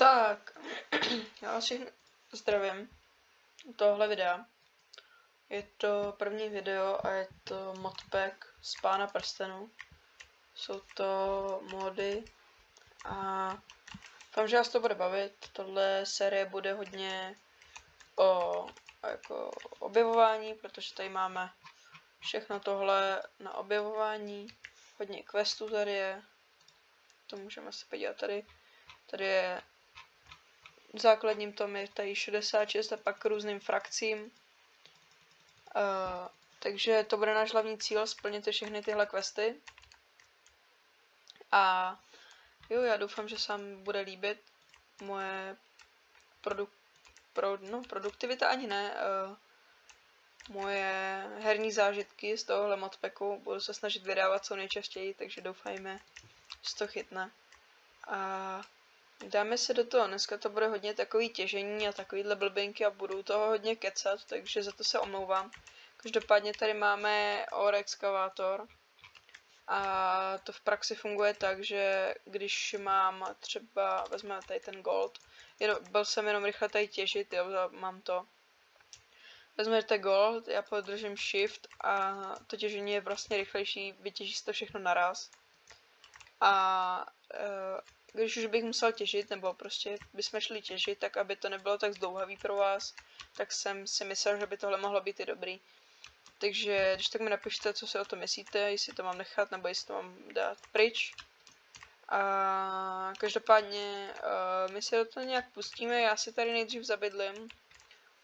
Tak, já vás všechny zdravím u tohle videa. Je to první video a je to modpack z Pána prstenů. Jsou to mody a doufám, že vás to bude bavit. Tohle série bude hodně o objevování, protože tady máme všechno tohle na objevování. Hodně questů tady je. To můžeme se podívat tady. Tady je v základním tom je tady 66 a pak k různým frakcím. Takže to bude náš hlavní cíl, splnit všechny tyhle questy. A jo, já doufám, že se vám bude líbit moje produktivita ani ne. Moje herní zážitky z tohohle modpacku. Budu se snažit vydávat co nejčastěji, takže doufejme, že to chytne. A dáme se do toho, dneska to bude hodně takový těžení a takovýhle blbinky a budu toho hodně kecat, takže za to se omlouvám. Každopádně tady máme Ore exkavátor a to v praxi funguje tak, že když mám třeba, vezmeme tady ten gold, byl jsem jenom rychle tady těžit, jo, mám to. Vezmete gold, já podržím shift a to těžení je vlastně rychlejší, vytěží se to všechno naraz. A když už bych musel těžit, nebo prostě bychom šli těžit, tak aby to nebylo tak zdlouhavý pro vás, tak jsem si myslel, že by tohle mohlo být i dobrý. Takže když tak mi napište, co si o to myslíte, jestli to mám nechat, nebo jestli to mám dát pryč. A každopádně my se do toho nějak pustíme, já si tady nejdřív zabydlím.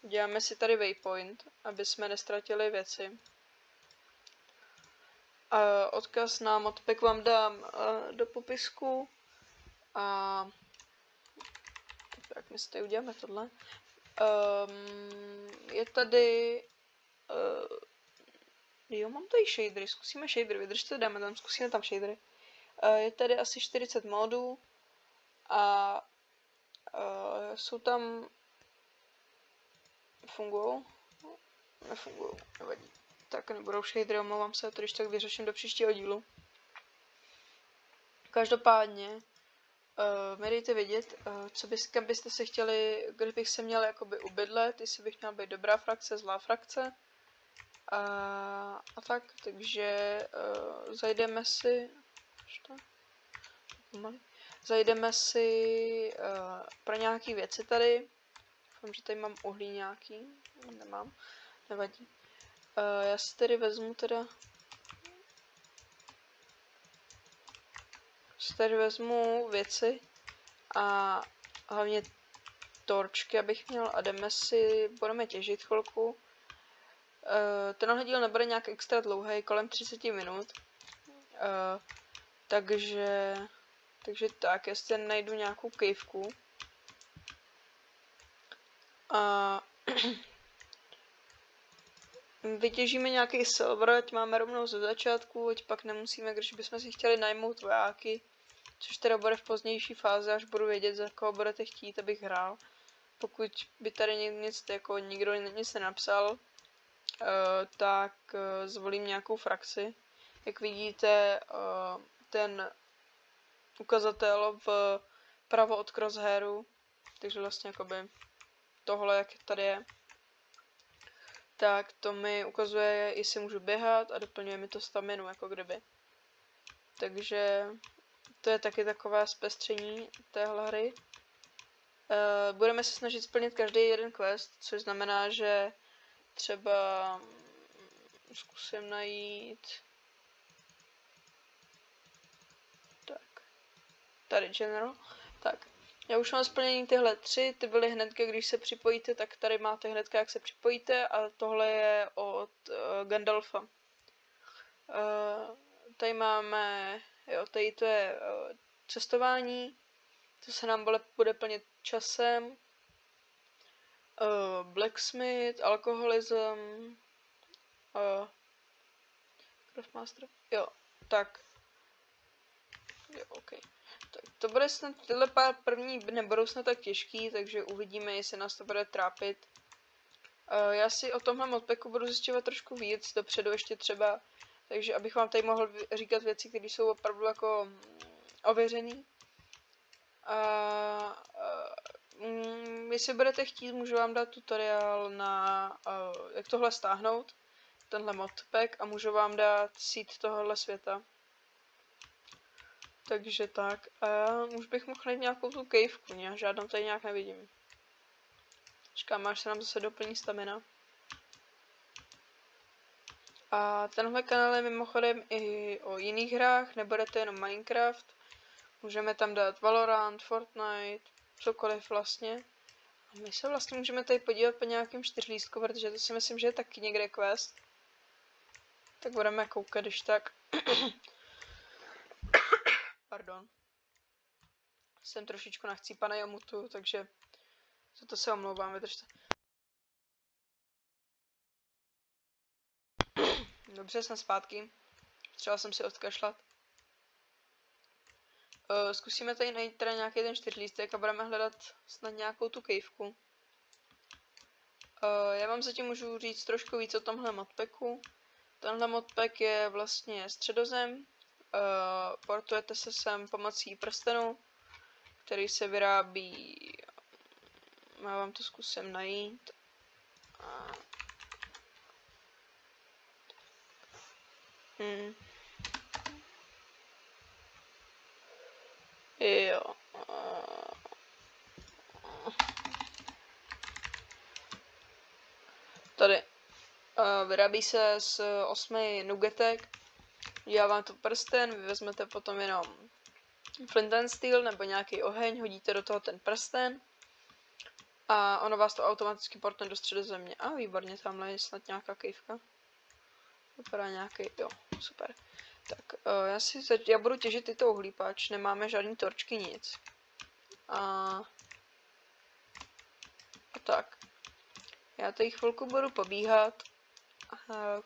Uděláme si tady waypoint, aby jsme nestratili věci. Odkaz na modpack vám dám do popisku. A tak my si tady uděláme tohle. Je tady jo, mám tady shadery, zkusíme shadery, vydržte, dáme tam, zkusíme tam shadery. Je tady asi 40 modů a jsou tam, fungujou? Nefungujou, nevadí. Tak nebudou shadery, omlouvám se, to když tak vyřeším do příštího dílu. Každopádně mi dejte vědět, kam byste se chtěli, kdybych se měl jakoby ubydlet, jestli bych měl být dobrá frakce, zlá frakce. A tak, takže zajdeme si pro nějaký věci tady. Doufám, že tady mám uhlí nějaký, nemám, nevadí. Já si tady vezmu věci a hlavně torčky, abych měl, a budeme těžit chvilku. Tenhle díl nebude nějak extra dlouhý, kolem 30 minut. Takže tak, jestli najdu nějakou kejvku. Vytěžíme nějaký silver, ať máme rovnou ze začátku, ať pak nemusíme, když bychom si chtěli najmout vojáky. Což teda bude v pozdější fázi, až budu vědět, za koho budete chtít, abych hrál. Pokud by tady nikdo nic nenapsal, tak zvolím nějakou frakci. Jak vidíte, ten ukazatel vpravo od crosshairu, takže vlastně jakoby tohle, jak tady je, tak to mi ukazuje, jestli můžu běhat a doplňuje mi to staminu, jako kdyby. Takže to je taky takové zpestření téhle hry. Budeme se snažit splnit každý jeden quest, což znamená, že třeba zkusím najít tak tady general. Tak, já už mám splnění tyhle 3, ty byly hnedka, když se připojíte, tak tady máte hnedka, jak se připojíte, a tohle je od Gandalfa. Tady máme, jo, tady to je cestování, to se nám bude plnit časem. Blacksmith, alkoholism, Craftmaster, jo, tak, jo, ok. Tak to bude snad, tyhle pár první nebudou snad tak těžký, takže uvidíme, jestli nás to bude trápit. Já si o tomhle modpacku budu zjišťovat trošku víc dopředu ještě třeba, takže abych vám tady mohl říkat věci, které jsou opravdu jako ověřený. jestli budete chtít, můžu vám dát tutoriál na jak tohle stáhnout, tenhle modpack, a můžu vám dát seed tohohle světa. Takže tak, a už bych mohl najít nějakou tu caveku, já žádnou tady nějak nevidím. Čekám, až se nám zase doplní stamina. A tenhle kanál je mimochodem i o jiných hrách, nebude to jenom Minecraft. Můžeme tam dát Valorant, Fortnite, cokoliv vlastně. A my se vlastně můžeme tady podívat po nějakém čtyřlístku, protože to si myslím, že je taky někde quest. Tak budeme koukat, když tak. Pardon. Jsem trošičku nachcípanej a mutu, takže za to se omlouvám, vydržte. Dobře, jsem zpátky. Třeba jsem si odkašlat. Zkusíme tady najít teda nějaký ten čtyřlístek a budeme hledat snad nějakou tu caveku. Já vám zatím můžu říct trošku víc o tomhle modpacku. Tenhle modpack je vlastně středozem. Portujete se sem pomocí prstenu, který se vyrábí. Já vám to zkusím najít. Jo. Tady. Vyrábí se z 8 nugetek. Já vám to prsten, vy vezmete potom jenom flint and steel nebo nějaký oheň, hodíte do toho ten prsten a ono vás to automaticky portne do středozemě. A výborně, tamhle je snad nějaká kejvka. Vypadá nějaký, jo, super. Tak, já budu těžit tyto uhlí, pač nemáme žádný torčky, nic. A tak. Já tady chvilku budu pobíhat.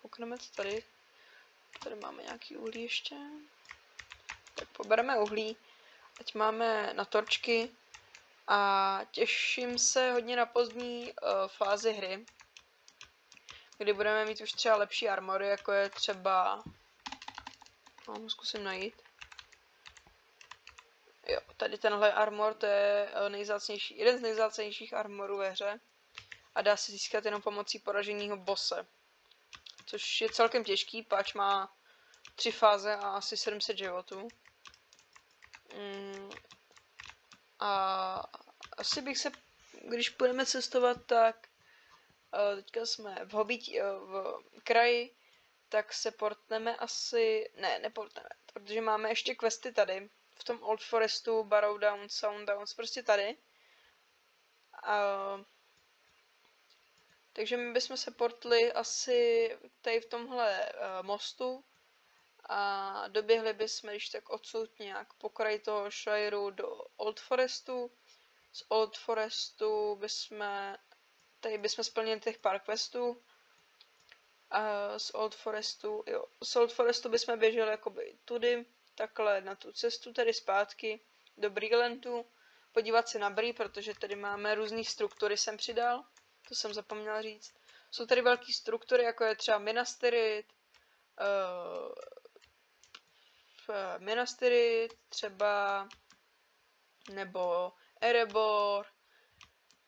Koukneme to tady. Tady máme nějaký uhlí ještě. Tak pobereme uhlí, ať máme na torčky. A těším se hodně na pozdní fázi hry, kdy budeme mít už třeba lepší armory, jako je třeba... No, zkusím najít. Jo, tady tenhle armor, to je nejvzácnější, jeden z nejvzácnějších armorů ve hře. A dá se získat jenom pomocí poraženého bosse. Což je celkem těžký, páč má 3 fáze a asi 700 životů. A asi bych se, když budeme cestovat, tak teďka jsme v kraji, tak se portneme asi, ne, neportneme, protože máme ještě questy tady, v tom Old Forestu, Barrow Downs, Sound Downs, prostě tady. Takže my bychom se portli asi tady v tomhle mostu a doběhli bychom, když tak odsud nějak po kraji toho Shireu do Old Forestu. Z Old Forestu bychom splnili těch pár questů. A z Old Forestu bychom běželi jakoby tudy, takhle na tu cestu, tady zpátky do Briglandu, podívat se na Bree, protože tady máme různé struktury, jsem přidal, to jsem zapomněla říct. Jsou tady velké struktury, jako je třeba Minas Tirith, třeba, nebo Erebor,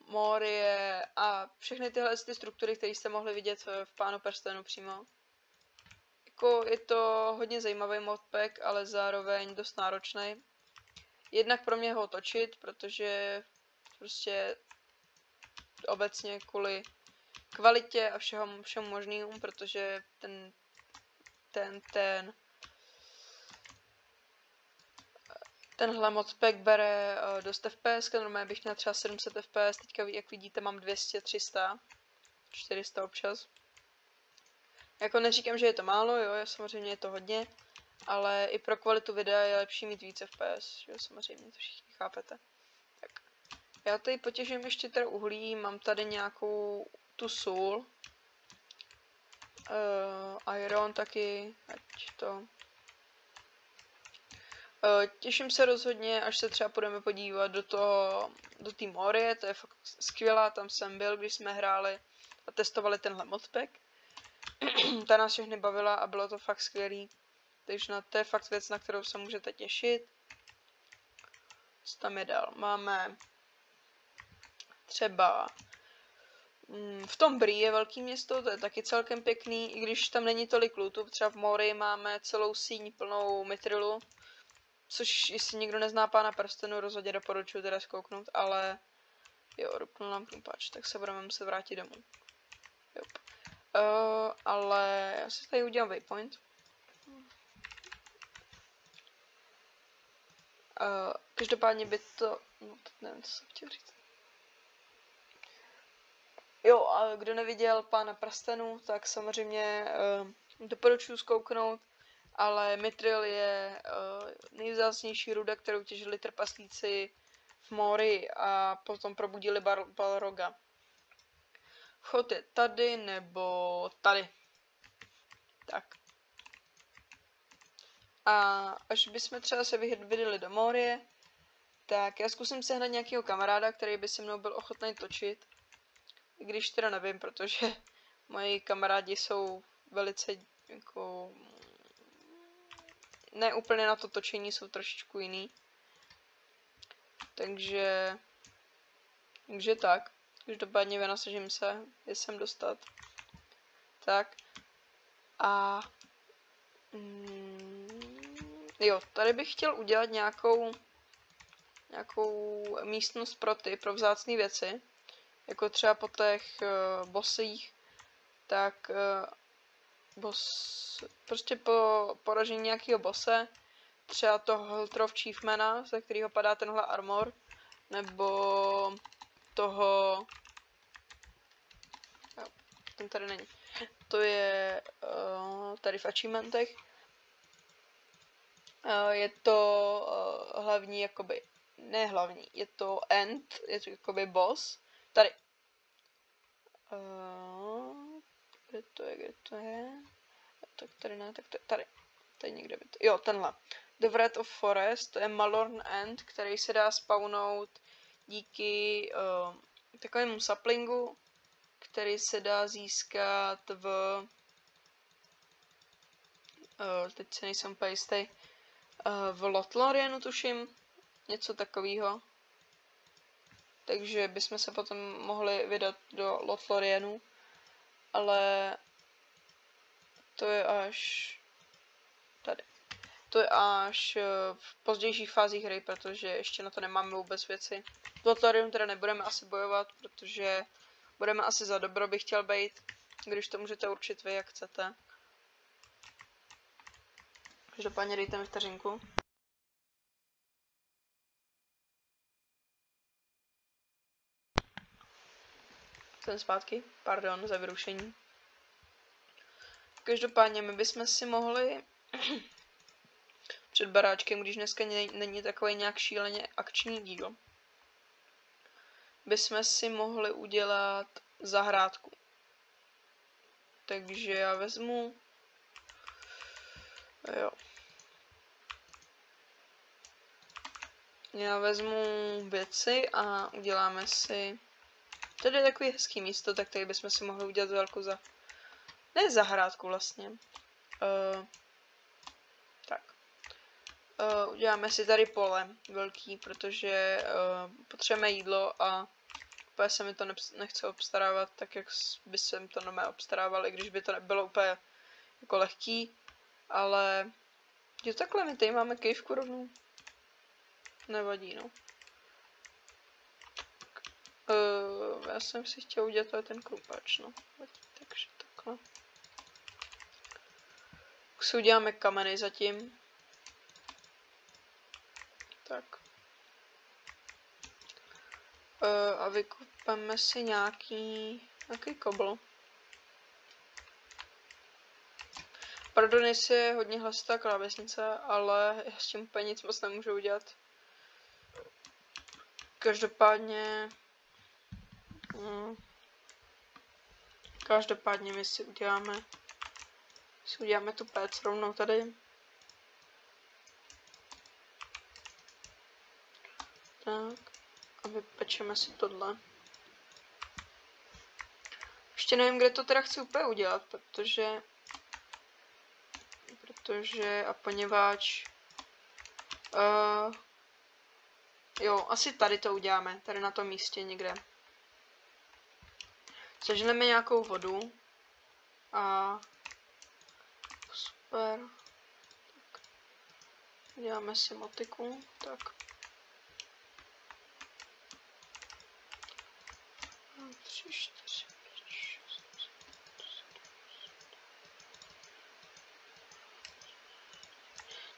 Morie a všechny tyhle ty struktury, které jste mohli vidět v Pánu prstenů přímo. Jako je to hodně zajímavý modpack, ale zároveň dost náročný. Jednak pro mě ho točit, protože prostě obecně kvůli kvalitě a všemu možnému, protože tenhle modpack bere dost FPS, normálně bych měl třeba 700 FPS, teďka jak vidíte mám 200, 300, 400 občas. Jako neříkám, že je to málo, jo, samozřejmě je to hodně, ale i pro kvalitu videa je lepší mít více FPS, jo, samozřejmě, to všichni chápete. Tak. Já tady potěžím ještě teda uhlí, mám tady nějakou tu sůl, iron taky, ať to... Těším se rozhodně, až se třeba půjdeme podívat do té Morie, to je fakt skvělá, tam jsem byl, když jsme hráli a testovali tenhle modpack. Ta nás všechny bavila a bylo to fakt skvělý, takže to je fakt věc, na kterou se můžete těšit. Co tam je dál? Máme třeba v tom Bree je velký město, to je taky celkem pěkný, i když tam není tolik lootu, třeba v Morii máme celou síň plnou mitrilu, což jestli někdo nezná Pána prstenů, rozhodně doporučuji teda zkouknout, ale jo, rupnul nám krumpáč, tak se budeme muset vrátit domů. Ale já si tady udělám waypoint. Každopádně by to, no teď nevím, co jsem chtěl říct. Jo, a kdo neviděl Pána prstenů, tak samozřejmě doporučuji zkouknout, ale mitril je nejvzácnější ruda, kterou těžili trpaslíci v Morii a potom probudili Balroga. Vchod je tady nebo tady. Tak. A až bychom třeba se vydali do Morie, tak já zkusím sehnat nějakého kamaráda, který by se mnou byl ochotný točit. I když teda nevím, protože moji kamarádi jsou velice jako ne úplně na to točení, jsou trošičku jiný. Takže tak. Každopádně vynasnažím se je sem dostat. Tak. A jo, tady bych chtěl udělat nějakou místnost pro vzácné věci. Jako třeba po těch bossích, tak prostě po poražení nějakého bosse, třeba toho Hiltrov Chiefmana, ze kterého padá tenhle armor, nebo toho, jo, ten tady není, to je tady v achievementech, je to hlavní, jakoby, ne hlavní, je to end, je to jakoby boss, tady. Kde to je? Tak tady ne, tak tady. Tady někde by to. Jo, tenhle. The Wrath of Forest, to je Malorn End, který se dá spawnout díky takovému saplingu, který se dá získat teď se nejsem úplně jistý, v Lothlorienu tuším, něco takového. Takže bychom se potom mohli vydat do Lothlorienu, ale to je až tady. To je až v pozdějších fázích hry, protože ještě na to nemáme vůbec věci. V Lothlorienu teda nebudeme asi bojovat, protože budeme asi za dobro, bych chtěl být, když to můžete určit vy, jak chcete. Každopádně dejte mi vteřinku. Jsem zpátky, pardon za vyrušení. Každopádně my bychom si mohli před baráčkem, když dneska není takový nějak šíleně akční díl, bychom si mohli udělat zahrádku. Takže já vezmu, jo. Já vezmu věci a uděláme si, tady je takový hezký místo, tak tady bychom si mohli udělat velkou ne zahrádku vlastně. Tak. Uděláme si tady pole velký, protože potřebujeme jídlo a úplně se mi to nechce obstarávat tak, jak by jsem to normálně obstarával, i když by to nebylo úplně jako lehký, ale jo, takhle my tady máme kejvku rovnou. Nevadí, no. Já jsem si chtěl udělat ten krumpáč, no. Takže takhle. Už si uděláme kameny zatím. Tak. A vykupeme si nějaký kobl. Pardon, jestli je hodně hlasitá klávesnice, ale já s tím úplně nic moc nemůžu udělat. Každopádně my si uděláme tu péc rovnou tady. Tak. A vypečeme si tohle. Ještě nevím, kde to teda chci úplně udělat, protože a poněvadž jo, asi tady to uděláme, tady na tom místě někde. Sežneme nějakou vodu. A super. Tak. Děláme si motiku. Tak.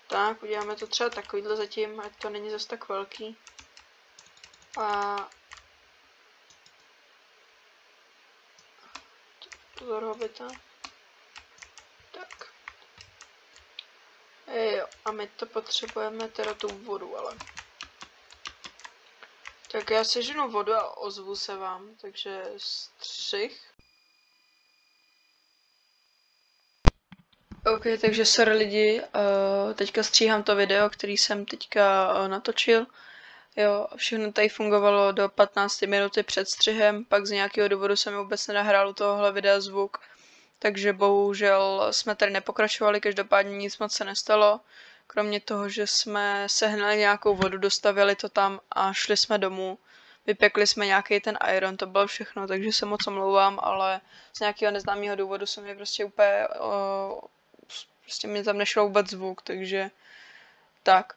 Tak, uděláme to třeba takovýhle zatím, ať to není zase tak velký. A pozor, hobita. Tak. Jo, a my to potřebujeme teda tu vodu, ale. Tak já seženu vodu a ozvu se vám, takže střih. OK, takže sorry lidi, teďka stříhám to video, který jsem teďka natočil. Jo, všechno tady fungovalo do 15 minuty před střihem, pak z nějakého důvodu jsem vůbec nenahrál u tohohle videa zvuk. Takže bohužel jsme tady nepokračovali, každopádně nic moc se nestalo. Kromě toho, že jsme sehnali nějakou vodu, dostavili to tam a šli jsme domů. Vypekli jsme nějaký ten iron, to bylo všechno, takže se moc omlouvám, ale z nějakého neznámého důvodu se mi prostě úplně, prostě mi tam nešlo vůbec zvuk, takže tak.